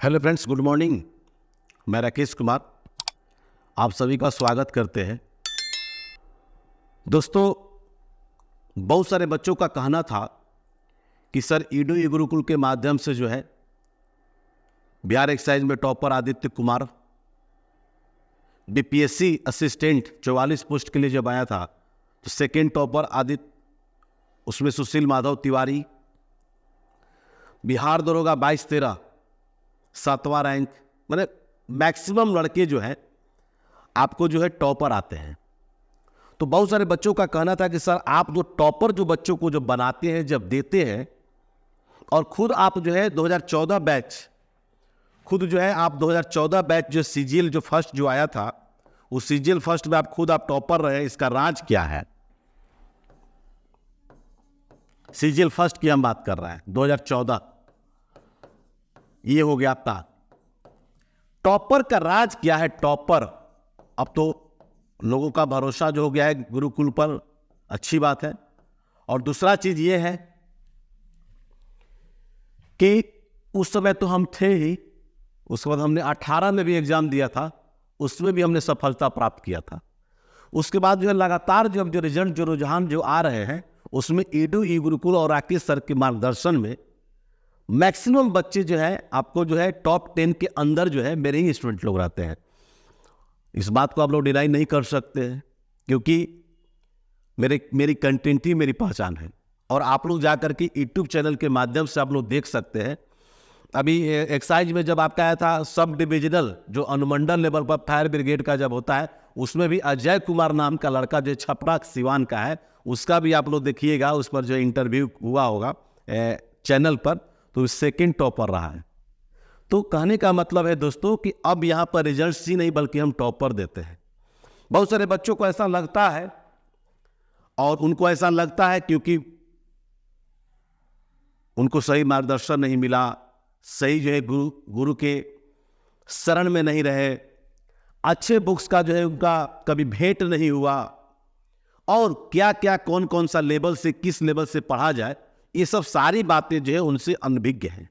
Hello friends, good morning. मैं राकेश कुमार आप सभी का स्वागत करते हैं। दोस्तों, बहुत सारे बच्चों का कहना था कि सर ईडू ई गुरुकुल के माध्यम से जो है बिहार एक्साइज में topper Aditya Kumar, BPSC assistant 44 post के लिए जब आया था तो सेकेंड टॉपर आदित्य, उसमें सुशील माधव तिवारी, बिहार दरोगा 22-13 7वां रैंक, मैंने मैक्सिमम लड़के जो है आपको जो है टॉपर आते हैं। तो बहुत सारे बच्चों का कहना था कि सर आप जो टॉपर जो बच्चों को जो बनाते हैं, जब देते हैं, और खुद आप जो है 2014 बैच, खुद जो है आप 2014 बैच जो सीजीएल जो फर्स्ट जो आया था, उस सीजीएल फर्स्ट में आप खुद आप टॉपर रहे, इसका राज क्या है? सीजीएल फर्स्ट की हम बात कर रहे हैं 2014, ये हो गया आपका टॉपर का राज क्या है। टॉपर, अब तो लोगों का भरोसा जो हो गया है गुरुकुल पर, अच्छी बात है। और दूसरा चीज ये है कि उस समय तो हम थे ही, उसके बाद हमने 18 में भी एग्जाम दिया था, उसमें भी हमने सफलता प्राप्त किया था। उसके बाद जो है लगातार जो रिजल्ट जो रुझान जो आ रहे हैं, उसमें ईडू ई गुरुकुल और राकेश सर के मार्गदर्शन में मैक्सिमम बच्चे जो है आपको जो है टॉप 10 के अंदर जो है मेरे ही स्टूडेंट लोग रहते हैं। इस बात को आप लोग डिनाई नहीं कर सकते हैं, क्योंकि मेरी कंटेंट ही मेरी पहचान है। और आप लोग जाकर के यूट्यूब चैनल के माध्यम से आप लोग देख सकते हैं। अभी एक्साइज में जब आपका आया था सब डिविजनल जो अनुमंडल लेवल पर फायर ब्रिगेड का जब होता है, उसमें भी अजय कुमार नाम का लड़का जो छपरा सिवान का है, उसका भी आप लोग देखिएगा, उस पर जो इंटरव्यू हुआ होगा चैनल पर, तो सेकंड टॉपर रहा है। तो कहने का मतलब है दोस्तों कि अब यहां पर रिजल्ट ही नहीं बल्कि हम टॉपर देते हैं। बहुत सारे बच्चों को ऐसा लगता है, और उनको ऐसा लगता है क्योंकि उनको सही मार्गदर्शन नहीं मिला, सही जो है गुरु के शरण में नहीं रहे, अच्छे बुक्स का जो है उनका कभी भेंट नहीं हुआ, और क्या क्या कौन कौन सा लेवल से किस लेवल से पढ़ा जाए, ये सब सारी बातें जो है उनसे अनभिज्ञ हैं।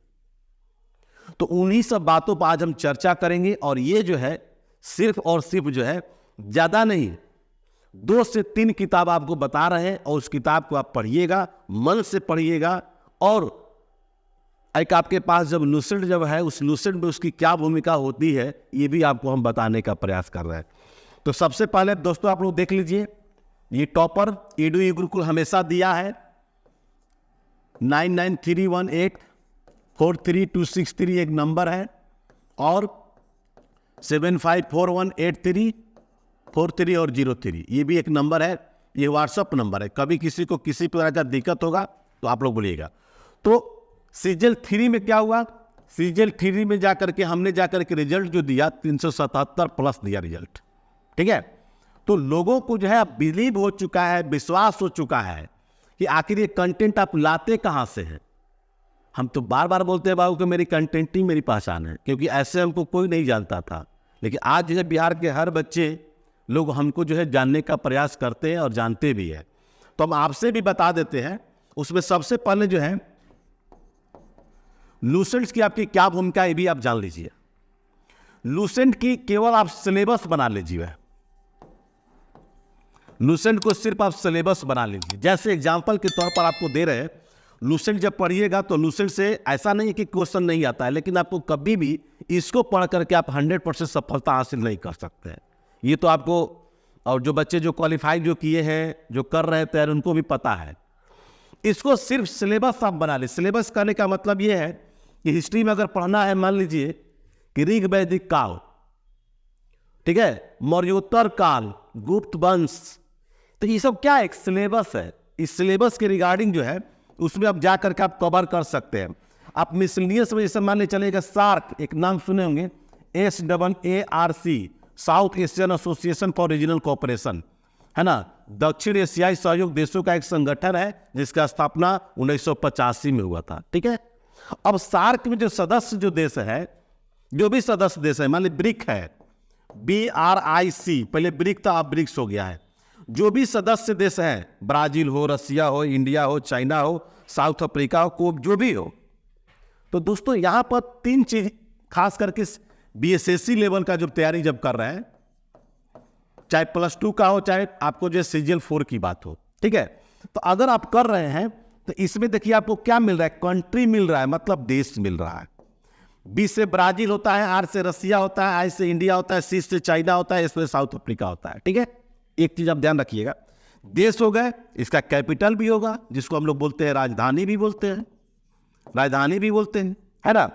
तो उन्हीं सब बातों पर आज हम चर्चा करेंगे। और ये जो है सिर्फ और सिर्फ जो है ज्यादा नहीं, 2 से 3 किताब आपको बता रहे हैं, और उस किताब को आप पढ़िएगा, मन से पढ़िएगा। और एक आपके पास जब लूसेंट जब है, उस लूसेंट में उसकी क्या भूमिका होती है, ये भी आपको हम बताने का प्रयास कर रहे हैं। तो सबसे पहले दोस्तों आप लोग देख लीजिए, ये टॉपर ईडू ई गुरुकुल हमेशा दिया है 9931843263 एक नंबर है, और 75418343 और 03 ये भी एक नंबर है। ये व्हाट्सअप नंबर है, कभी किसी को किसी प्रकार का दिक्कत होगा तो आप लोग बोलिएगा। तो सीजीएल 3 में क्या हुआ, सीजीएल 3 में जाकर के हमने जाकर के रिजल्ट जो दिया 377 प्लस दिया रिजल्ट, ठीक है। तो लोगों को जो है बिलीव हो चुका है, विश्वास हो चुका है कि आखिर ये कंटेंट आप लाते कहां से हैं। हम तो बार बार बोलते हैं बाबू कि मेरी कंटेंट ही मेरी पहचान है, क्योंकि ऐसे हमको कोई नहीं जानता था। लेकिन आज जो है बिहार के हर बच्चे लोग हमको जो है जानने का प्रयास करते हैं और जानते भी है। तो हम आपसे भी बता देते हैं। उसमें सबसे पहले जो है लूसेंट्स की आपकी क्या भूमिका है, ये भी आप जान लीजिए। लूसेंट की केवल आप सिलेबस बना लीजिए, लूसेंट को सिर्फ आप सिलेबस बना लीजिए। जैसे एग्जाम्पल के तौर पर आपको दे रहे हैं, लूसेंट जब पढ़िएगा तो लूसेंट से ऐसा नहीं कि क्वेश्चन नहीं आता है, लेकिन आपको कभी भी इसको पढ़ करके आप 100% सफलता हासिल नहीं कर सकते हैं। ये तो आपको, और जो बच्चे जो क्वालिफाई जो किए हैं, जो कर रहे थे, उनको भी पता है। इसको सिर्फ सिलेबस आप बना लीजिए। सिलेबस करने का मतलब ये है कि हिस्ट्री में अगर पढ़ना है, मान लीजिए कि ऋग वैदिक काल, ठीक है, मौर्योत्तर काल, गुप्त वंश, तो ये सब क्या एक सिलेबस है। इस सिलेबस के रिगार्डिंग जो है उसमें आप जा करके आप कवर कर सकते हैं। आप मिसलिनियस में जैसे मान ले चलेगा, सार्क एक नाम सुने होंगे, SAARC, south Asian association for regional cooperation, है ना, दक्षिण एशियाई सहयोग देशों का एक संगठन है जिसका स्थापना 1985 में हुआ था, ठीक है। अब सार्क में जो सदस्य जो देश है, जो भी सदस्य देश है, मान ली ब्रिक है, BRIC, पहले ब्रिक था अब ब्रिक्स हो गया है। जो भी सदस्य देश है, ब्राजील हो, रसिया हो, इंडिया हो, चाइना हो, साउथ अफ्रीका हो, जो भी हो, तो दोस्तों यहां पर 3 चीज खास करके बीएसएससी लेवल का जो तैयारी जब कर रहे हैं, चाहे +2 का हो, चाहे आपको जो CGL 4 की बात हो, ठीक है। तो अगर आप कर रहे हैं तो इसमें देखिए आपको क्या मिल रहा है, कंट्री मिल रहा है, मतलब देश मिल रहा है। B से ब्राजील होता है, R से रसिया होता है, I से इंडिया होता है, C से चाइना होता है, S से साउथ अफ्रीका होता है, ठीक है। एक चीज आप ध्यान रखिएगा, देश हो गए, इसका कैपिटल भी होगा, जिसको हम लोग बोलते हैं राजधानी भी बोलते हैं, राजधानी भी बोलते हैं, है ना।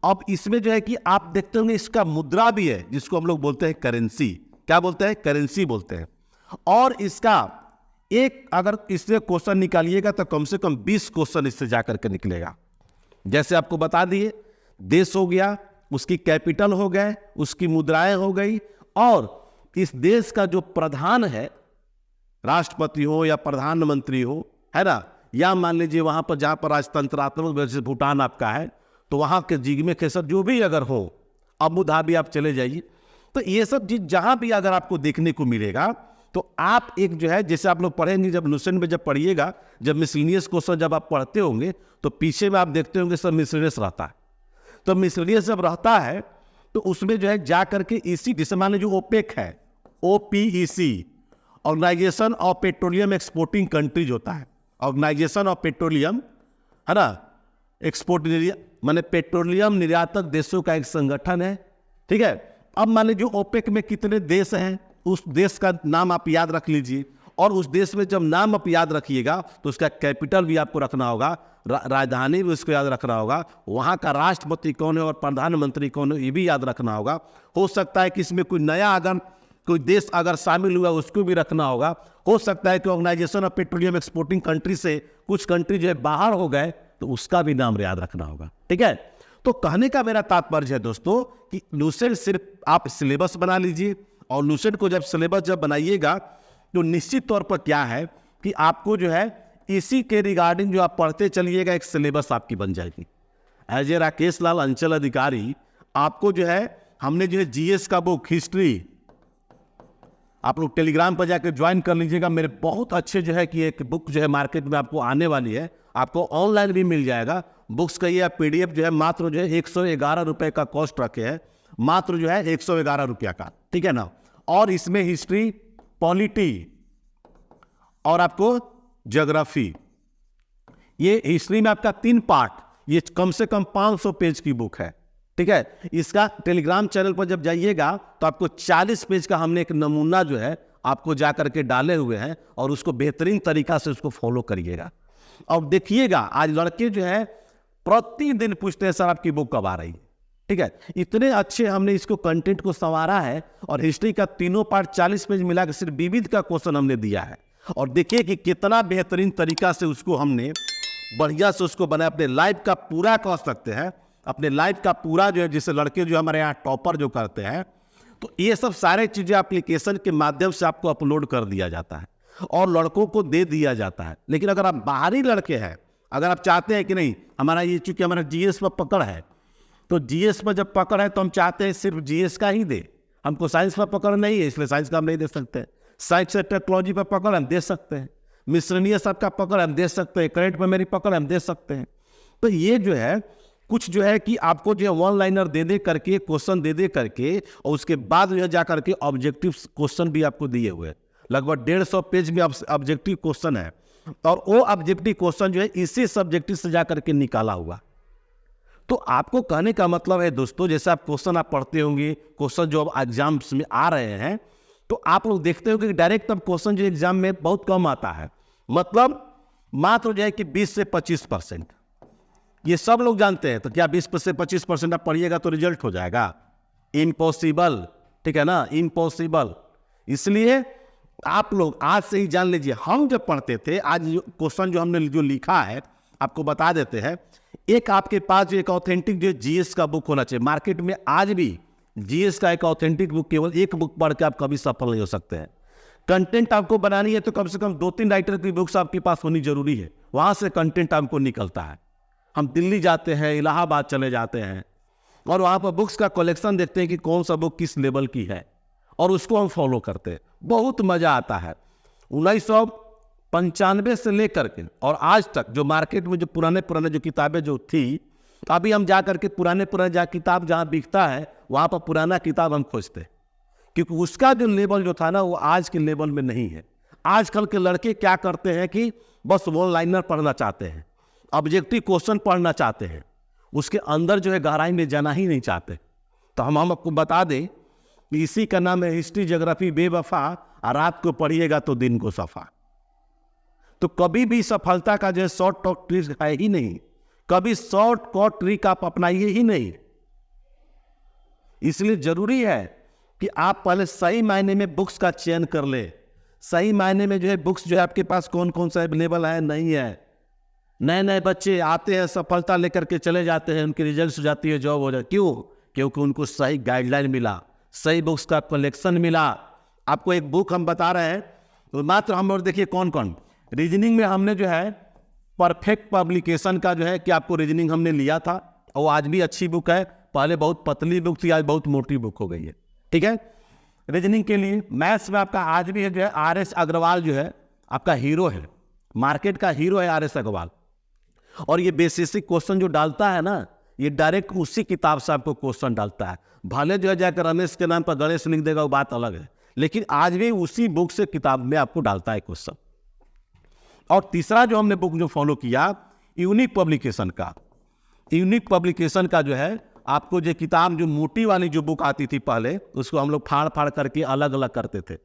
अब इसमें जो है कि आप देखते होंगे इसका मुद्रा भी है, जिसको हम लोग बोलते हैं करेंसी। क्या बोलते हैं? करेंसी बोलते हैं। और इसका एक अगर इससे क्वेश्चन निकालिएगा तो कम से कम 20 क्वेश्चन इससे जाकर के निकलेगा। जैसे आपको बता दिए, देश हो गया, उसकी कैपिटल हो गए, उसकी मुद्राएं हो गई, और इस देश का जो प्रधान है, राष्ट्रपति हो या प्रधानमंत्री हो, है ना, या मान लीजिए वहां पर जहां पर राजतंत्रात्मक, जैसे भूटान आपका है, तो वहां के जिग्मे खेसर जो भी अगर हो, अबू धाबी आप चले जाइए, तो ये सब चीज जहां भी अगर आपको देखने को मिलेगा, तो आप एक जो है, जैसे आप लोग पढ़ेंगे जब लुसेंट में जब पढ़िएगा, जब मिसलिनियस क्वेश्चन जब आप पढ़ते होंगे, तो पीछे में आप देखते होंगे सब मिसलिनियस रहता है। तो मिसलिनियस जब रहता है तो उसमें जो है जा करके इसी, जैसे मान लीजिए ओपेक है, OPEC, organisation of petroleum exporting countries होता है, ऑर्गेनाइजेशन ऑफ पेट्रोलियम, है ना, एक्सपोर्ट माने पेट्रोलियम निर्यातक देशों का एक संगठन है, ठीक है। अब मान लीजिए ओपेक में कितने देश हैं, उस देश का नाम आप याद रख लीजिए, और उस देश में जब नाम आप याद रखिएगा तो उसका कैपिटल भी आपको रखना होगा, राजधानी भी उसको याद रखना होगा, वहाँ का राष्ट्रपति कौन है और प्रधानमंत्री कौन है ये भी याद रखना होगा। हो सकता है कि इसमें कोई नया अगर कोई देश अगर शामिल हुआ उसको भी रखना होगा। हो सकता है कि organisation of petroleum exporting country से कुछ कंट्री जो है बाहर हो गए तो उसका भी नाम याद रखना होगा, ठीक है। तो कहने का मेरा तात्पर्य है दोस्तों कि लुसेंट सिर्फ आप सिलेबस बना लीजिए, और लुसेंट को जब सिलेबस जब बनाइएगा तो निश्चित तौर पर क्या है कि आपको जो है इसी के रिगार्डिंग जो आप पढ़ते चलिएगा, एक सिलेबस आपकी बन जाएगी। एज ए राकेश लाल अंचल अधिकारी, आपको जो है हमने जो है GS का बुक हिस्ट्री, आप लोग टेलीग्राम पर जाकर ज्वाइन कर लीजिएगा। मेरे बहुत अच्छे जो है कि एक बुक जो है मार्केट में आपको आने वाली है, आपको ऑनलाइन भी मिल जाएगा। बुक्स का ये PDF जो है मात्र जो है 111 रुपये का कॉस्ट रखे हैं, मात्र जो है 111 रुपया का, ठीक है ना। और इसमें हिस्ट्री, पॉलिटी और आपको ज्योग्राफी, ये हिस्ट्री में आपका 3 पार्ट, ये कम से कम 500 पेज की बुक है, ठीक है। इसका टेलीग्राम चैनल पर जब जाइएगा तो आपको 40 पेज का हमने एक नमूना जो है आपको जा करके डाले हुए हैं, और उसको बेहतरीन तरीका से उसको फॉलो करिएगा। और देखिएगा आज लड़के जो है प्रतिदिन पूछते हैं सर आपकी बुक कब आ रही है, ठीक है। इतने अच्छे हमने इसको कंटेंट को संवारा है, और हिस्ट्री का तीनों पार्ट 40 पेज मिला के सिर्फ विविध का क्वेश्चन हमने दिया है, और देखिए कि कितना बेहतरीन तरीका से उसको हमने बढ़िया से उसको बनाया। अपने लाइफ का पूरा कह सकते हैं, अपने लाइफ का पूरा जो है, जैसे लड़के जो हमारे यहाँ टॉपर जो करते हैं, तो ये सब सारे चीजें एप्लीकेशन के माध्यम से आपको अपलोड कर दिया जाता है और लड़कों को दे दिया जाता है। लेकिन अगर आप बाहरी लड़के हैं, अगर आप चाहते हैं कि नहीं हमारा ये, चूंकि हमारा GS पर पकड़ है, तो GS पर जब पकड़ है तो हम चाहते हैं सिर्फ GS का ही दे, हमको साइंस पर पकड़ नहीं है इसलिए साइंस का हम नहीं दे सकते। साइंस से टेक्नोलॉजी पर पकड़ हम दे सकते हैं, मिसलेनियस आपका पकड़ हम दे सकते हैं, करेंट पर मेरी पकड़ हम दे सकते हैं। तो ये जो है कुछ जो है कि आपको जो है वन लाइनर दे करके, क्वेश्चन दे करके, और उसके बाद जो है जा करके ऑब्जेक्टिव क्वेश्चन भी आपको दिए हुए, लगभग 150 पेज में ऑब्जेक्टिव क्वेश्चन है, और वो ऑब्जेक्टिव क्वेश्चन जो है इसी सब्जेक्टिव से जा करके निकाला हुआ। तो आपको कहने का मतलब है दोस्तों, जैसे आप क्वेश्चन आप पढ़ते होंगे, क्वेश्चन जो अब एग्जाम्स में आ रहे हैं, तो आप लोग देखते होंगे कि डायरेक्ट अब क्वेश्चन जो एग्जाम में बहुत कम आता है, मतलब मात्र जो है कि 20 से 25%, ये सब लोग जानते हैं। तो क्या 20 से 25% आप पढ़िएगा तो रिजल्ट हो जाएगा? इम्पॉसिबल, ठीक है ना, इम्पॉसिबल। इसलिए आप लोग आज से ही जान लीजिए, हम जब पढ़ते थे, आज क्वेश्चन जो हमने जो लिखा है आपको बता देते हैं। एक आपके पास जो एक ऑथेंटिक जो GS का बुक होना चाहिए। मार्केट में आज भी GS का एक ऑथेंटिक बुक, केवल एक बुक पढ़ के आप कभी सफल नहीं हो सकते हैं। कंटेंट आपको बनानी है तो कम से कम 2-3 राइटर की बुक्स आपके पास होनी जरूरी है, वहां से कंटेंट आपको निकलता है। हम दिल्ली जाते हैं, इलाहाबाद चले जाते हैं, और वहां पर बुक्स का कलेक्शन देखते हैं कि कौन सा बुक किस लेवल की है, और उसको हम फॉलो करते हैं। बहुत मजा आता है। 1995 से लेकर के और आज तक जो मार्केट में जो पुराने जो किताबें जो थी, तो अभी हम जा करके पुराने जहाँ किताब जहाँ बिकता है वहाँ पर पुराना किताब हम खोजते हैं, क्योंकि उसका जो लेवल जो था ना वो आज के लेवल में नहीं है। आजकल के लड़के क्या करते हैं कि बस वन लाइनर पढ़ना चाहते हैं, ऑब्जेक्टिव क्वेश्चन पढ़ना चाहते हैं, उसके अंदर जो है गहराई में जाना ही नहीं चाहते। तो हम आपको बता दें कि इसी का नाम है हिस्ट्री ज्योग्राफी बेवफा, और रात को पढ़िएगा तो दिन को सफा। तो कभी भी सफलता का जो शॉर्ट टॉक ट्रिक है ही नहीं, कभी शॉर्ट कट ट्रिक आप अपनाइए ही नहीं। इसलिए जरूरी है कि आप पहले सही मायने में बुक्स का चयन कर ले, सही मायने में जो है बुक्स जो है आपके पास कौन कौन सा अवेलेबल है नहीं है। नए नए बच्चे आते हैं, सफलता लेकर के चले जाते हैं, उनकी रिजल्ट हो जाती है, जॉब हो जाती, क्यों? क्योंकि उनको सही गाइडलाइन मिला, सही बुक्स का कलेक्शन मिला। आपको एक बुक हम बता रहे हैं, तो मात्र हम और देखिए कौन कौन। रीजनिंग में हमने जो है परफेक्ट पब्लिकेशन का जो है कि आपको रीजनिंग हमने लिया था, और आज भी अच्छी बुक है। पहले बहुत पतली बुक थी, आज बहुत मोटी बुक हो गई है, ठीक है। रीजनिंग के लिए मैथ्स में आपका आज भी है जो है RS अग्रवाल जो है आपका हीरो है, मार्केट का हीरो है RS अग्रवाल। और ये बेसिक क्वेश्चन जो डालता है ना, ये डायरेक्ट उसी किताब से आपको क्वेश्चन डालता है। भले जो है जाकर रमेश के नाम पर गणेश लिख देगा, वो बात अलग है, लेकिन आज भी उसी बुक से किताब में आपको डालता है क्वेश्चन। और तीसरा जो हमने बुक जो फॉलो किया यूनिक पब्लिकेशन का, यूनिक पब्लिकेशन का जो है आपको जो किताब जो मोटी वाली जो बुक आती थी पहले, उसको हम लोग फाड़ फाड़ करके अलग अलग करते थे,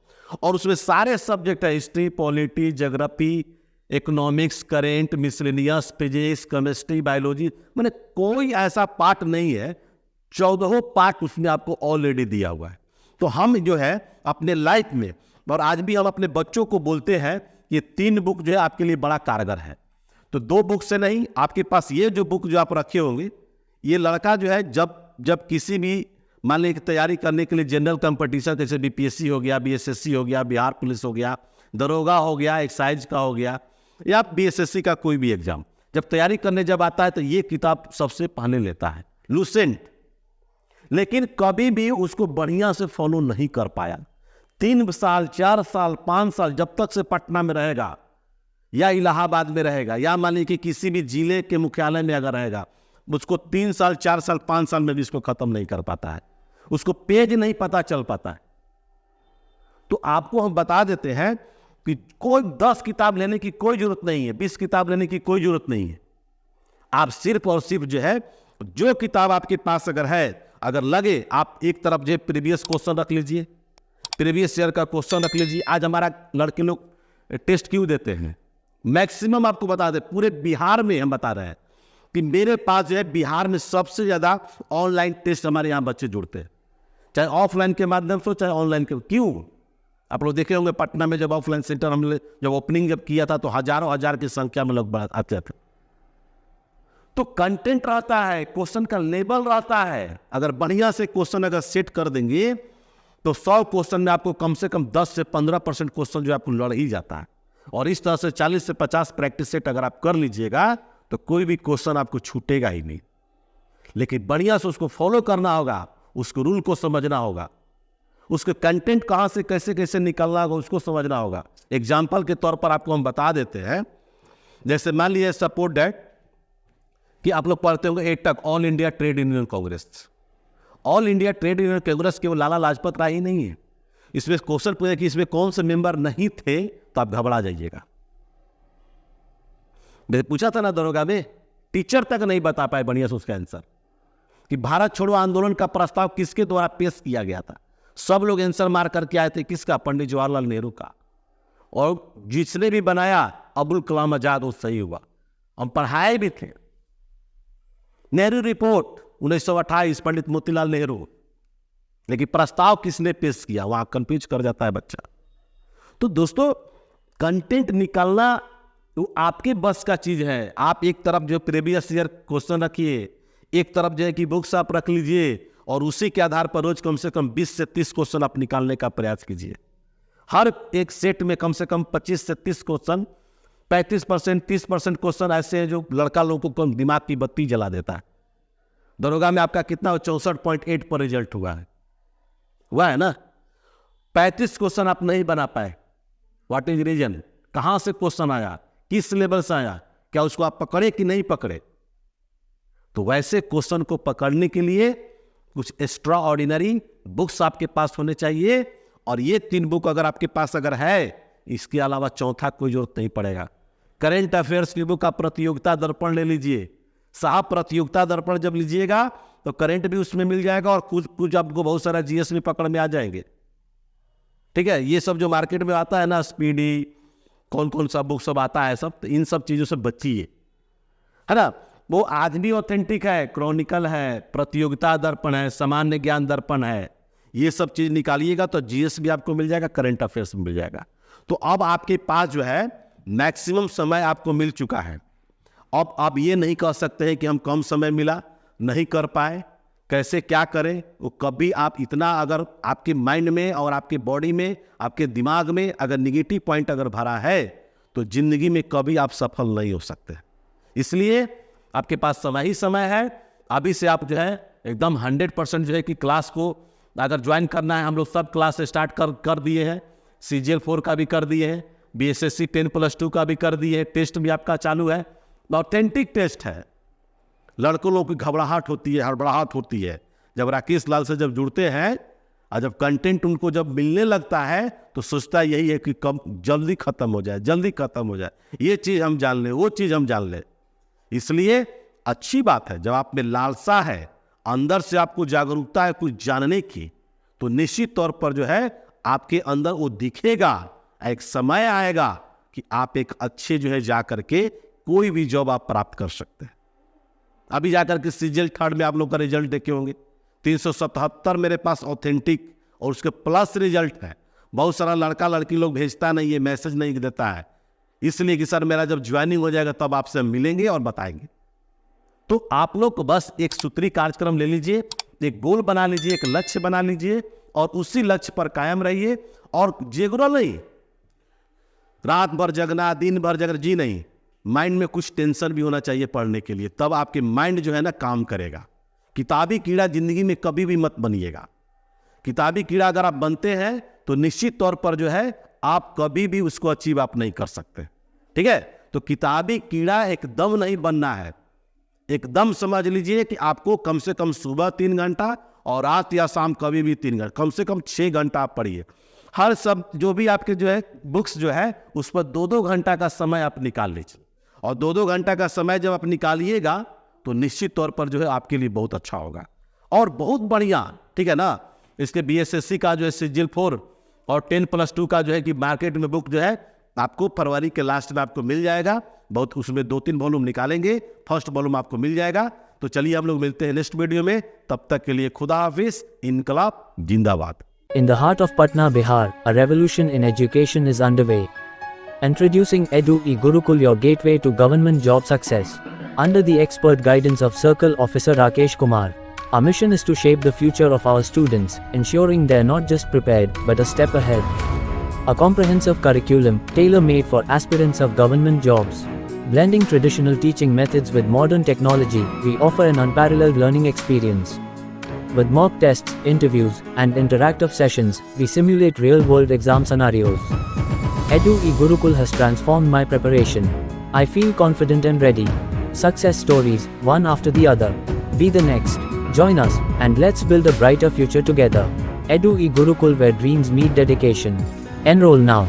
और उसमें सारे सब्जेक्ट है, history, polity, geography, economics, current, miscellaneous, physics, chemistry, biology, मैंने कोई ऐसा पार्ट नहीं है, 14 पार्ट उसने आपको ऑलरेडी दिया हुआ है। तो हम जो है अपने लाइफ में, और आज भी हम अपने बच्चों को बोलते हैं ये 3 बुक जो है आपके लिए बड़ा कारगर है। तो 2 बुक से नहीं, आपके पास ये जो बुक जो आप रखे होंगे, ये लड़का जो है जब किसी भी मान लीजिए तैयारी करने के लिए जनरल कंपटीशन, जैसे BPSC हो गया, BSSC हो गया, बिहार पुलिस हो गया, दरोगा हो गया, एक्साइज का हो गया, या BSSC का कोई भी एग्जाम, जब तैयारी करने जब आता है तो ये किताब सबसे पहले लेता है, लूसेंट। लेकिन कभी भी उसको बढ़िया से फॉलो नहीं कर पाया। 3 साल, 4 साल, 5 साल, जब तक से पटना में रहेगा या इलाहाबाद में रहेगा, या मान लीजिए कि किसी भी जिले के मुख्यालय में अगर रहेगा, उसको 3 साल, 4 साल, 5 साल में भी इसको खत्म नहीं कर पाता है, उसको पेज नहीं पता चल पाता है। तो आपको हम बता देते हैं कि कोई 10 किताब लेने की कोई जरूरत नहीं है, 20 किताब लेने की कोई जरूरत नहीं है। आप सिर्फ और सिर्फ जो है जो किताब आपके पास अगर है, अगर लगे, आप एक तरफ जो प्रीवियस क्वेश्चन रख लीजिए, प्रीवियस ईयर का क्वेश्चन रख लीजिए। आज हमारा लड़के लोग टेस्ट क्यों देते हैं, मैक्सिमम आपको बता दें, पूरे बिहार में हम बता रहे हैं कि मेरे पास जो है बिहार में सबसे ज़्यादा ऑनलाइन टेस्ट हमारे यहाँ बच्चे जुड़ते हैं, चाहे ऑफलाइन के माध्यम से चाहे ऑनलाइन के। क्यों? आप लोग देखे होंगे पटना में जब ऑफलाइन सेंटर हमने जब ओपनिंग जब किया था तो हजारों हजार की संख्या में लोग आते थे। तो कंटेंट रहता है, क्वेश्चन का लेवल रहता है। अगर बढ़िया से क्वेश्चन अगर सेट कर देंगे तो 100 क्वेश्चन में आपको कम से कम 10 से 15% क्वेश्चन जो आपको लड़ ही जाता है। और इस तरह से 40 से 50 प्रैक्टिस सेट अगर आप कर लीजिएगा तो कोई भी क्वेश्चन आपको छूटेगा ही नहीं। लेकिन बढ़िया से उसको फॉलो करना होगा, उसको रूल को समझना होगा, उसके कंटेंट कहाँ से कैसे कैसे निकलना होगा उसको समझना होगा। एग्जाम्पल के तौर पर आपको हम बता देते हैं, जैसे मान लीजिए सपोर्ट दैट कि आप लोग पढ़ते होंगे AITUC, all India trade union Congress. All India trade union Congress केवल लाला लाजपत राय ही नहीं है, इसमें क्वेश्चन पूछे कि इसमें कौन से मेंबर नहीं थे तो आप घबरा जाइएगा। मैंने पूछा था ना दरोगा में, टीचर तक नहीं बता पाए बढ़िया से उसका आंसर कि भारत छोड़ो आंदोलन का प्रस्ताव किसके द्वारा पेश किया गया था। सब लोग आंसर मार करके आए थे, किसका? पंडित जवाहरलाल नेहरू का। और जिसने भी बनाया अब्दुल कलाम आजाद, वो सही हुआ, हम पढ़ाए भी थे। नेहरू रिपोर्ट 1928 पंडित मोतीलाल नेहरू, लेकिन प्रस्ताव किसने पेश किया, वहां कंफ्यूज कर जाता है बच्चा। तो दोस्तों कंटेंट निकालना तो आपके बस का चीज है। आप एक तरफ जो प्रीवियस ईयर क्वेश्चन रखिए, एक तरफ जो है कि बुक्स आप रख लीजिए, और उसी के आधार पर रोज कम से कम 20 से 30 क्वेश्चन आप निकालने का प्रयास कीजिए। हर एक सेट में कम से कम 25 से 30 क्वेश्चन, 35%, 30% क्वेश्चन ऐसे हैं जो लड़का लोगों को दिमाग की बत्ती जला देता है। दरोगा में आपका कितना 64.8 पर रिजल्ट हुआ है ना। 35 क्वेश्चन आप नहीं बना पाए, व्हाट इज रीजन? कहां से क्वेश्चन आया, किस लेवल से आया, क्या उसको आप पकड़े कि नहीं पकड़े? तो वैसे क्वेश्चन को पकड़ने के लिए कुछ एक्स्ट्रा ऑर्डिनरी बुक्स आपके पास होने चाहिए, और ये 3 बुक अगर आपके पास अगर है, इसके अलावा चौथा कोई जरूरत नहीं पड़ेगा। करेंट अफेयर्स की बुक आप प्रतियोगिता दर्पण ले लीजिए साहब। प्रतियोगिता दर्पण जब लीजिएगा तो करंट भी उसमें मिल जाएगा, और कुछ आपको बहुत सारा जीएस भी पकड़ में आ जाएंगे। ठीक है, ये सब जो मार्केट में आता है ना, स्पीडी, कौन कौन सा बुक सब आता है, सब तो इन सब चीज़ों से बचिए, है ना। वो आज भी ऑथेंटिक है, क्रॉनिकल है, प्रतियोगिता दर्पण है, सामान्य ज्ञान दर्पण है, ये सब चीज़ निकालिएगा तो जीएस भी आपको मिल जाएगा, करंट अफेयर्स भी मिल जाएगा। तो अब आपके पास जो है मैक्सिमम समय आपको मिल चुका है। अब आप ये नहीं कह सकते हैं कि हम कम समय मिला, नहीं कर पाए, कैसे क्या करें। वो कभी आप इतना अगर आपके माइंड में और आपके बॉडी में, आपके दिमाग में अगर निगेटिव पॉइंट अगर भरा है, तो जिंदगी में कभी आप सफल नहीं हो सकते। इसलिए आपके पास समय ही समय है। अभी से आप जो है एकदम 100% जो है कि क्लास को अगर ज्वाइन करना है, हम लोग सब क्लास स्टार्ट कर दिए हैं। CGL 4 का भी कर दिए हैं, BSSC 10+2 का भी कर दिए हैं, टेस्ट भी आपका चालू है। ऑथेंटिक टेस्ट है। लड़कों लोग की घबराहट होती है, हड़बड़ाहट होती है जब राकेश लाल से जब जुड़ते हैं, और जब कंटेंट उनको जब मिलने लगता है तो सोचता यही है कि कब जल्दी खत्म हो जाए, जल्दी खत्म हो जाए, ये चीज़ हम जान लें, वो चीज़ हम जान लें। इसलिए अच्छी बात है, जब आप में लालसा है, अंदर से आपको जागरूकता है कुछ जानने की, तो निश्चित तौर पर जो है आपके अंदर वो दिखेगा। एक समय आएगा कि आप एक अच्छे जो है जा करके कोई भी जॉब आप प्राप्त कर सकते हैं। अभी जाकर के CGL 3 में आप लोग का रिजल्ट देखे होंगे, 377 मेरे पास ऑथेंटिक और उसके प्लस रिजल्ट है। बहुत सारा लड़का लड़की लोग भेजता नहीं है, मैसेज नहीं देता है, इसलिए कि सर मेरा जब ज्वाइनिंग हो जाएगा तब आपसे मिलेंगे और बताएंगे। तो आप लोग को बस एक सूत्री कार्यक्रम ले लीजिए, एक गोल बना लीजिए, एक लक्ष्य बना लीजिए, और उसी लक्ष्य पर कायम रहिए। और जेगुरल नहीं, रात भर जगना, दिन भर जगना, जी नहीं। माइंड में कुछ टेंशन भी होना चाहिए पढ़ने के लिए, तब आपके माइंड जो है ना काम करेगा। किताबी कीड़ा जिंदगी में कभी भी मत बनिएगा। किताबी कीड़ा अगर आप बनते हैं तो निश्चित तौर पर जो है आप कभी भी उसको अचीव आप नहीं कर सकते। ठीक है, तो किताबी कीड़ा एकदम नहीं बनना है। एकदम समझ लीजिए कि आपको कम से कम सुबह 3 घंटा और रात या शाम कभी भी 3 घंटा, कम से कम 6 घंटा आप पढ़िए। हर सब जो भी आपके जो है बुक्स जो है उस पर 2-2 घंटा का समय आप निकाल लीजिए, और 2-2 घंटा का समय जब आप निकालिएगा तो निश्चित तौर पर जो है आपके लिए बहुत अच्छा होगा और बहुत बढ़िया। ठीक है ना, इसके BSSC का जो है CGL 4 और 10+2 का जो है कि मार्केट में बुक जो है आपको फरवरी के लास्ट में आपको मिल जाएगा। बहुत उसमें 2-3 वॉल्यूम निकालेंगे, फर्स्ट वॉल्यूम आपको मिल जाएगा। तो चलिए हम लोग मिलते हैं नेक्स्ट वीडियो में, तब तक के लिए खुदा हाफिज, इनकलाब जिंदाबाद। In the heart of Patna, Bihar, a revolution in education is underway. Introducing Edu E-Gurukul, your gateway to government job success. Under the expert guidance of Circle Officer Rakesh Kumar, our mission is to shape the future of our students, ensuring they're not just prepared, but a step ahead. A comprehensive curriculum, tailor-made for aspirants of government jobs. Blending traditional teaching methods with modern technology, we offer an unparalleled learning experience. With mock tests, interviews, and interactive sessions, we simulate real-world exam scenarios. Edu E-Gurukul has transformed my preparation. I feel confident and ready. Success stories, one after the other. Be the next. Join us, and let's build a brighter future together. Edu E-Gurukul, where dreams meet dedication. Enroll now.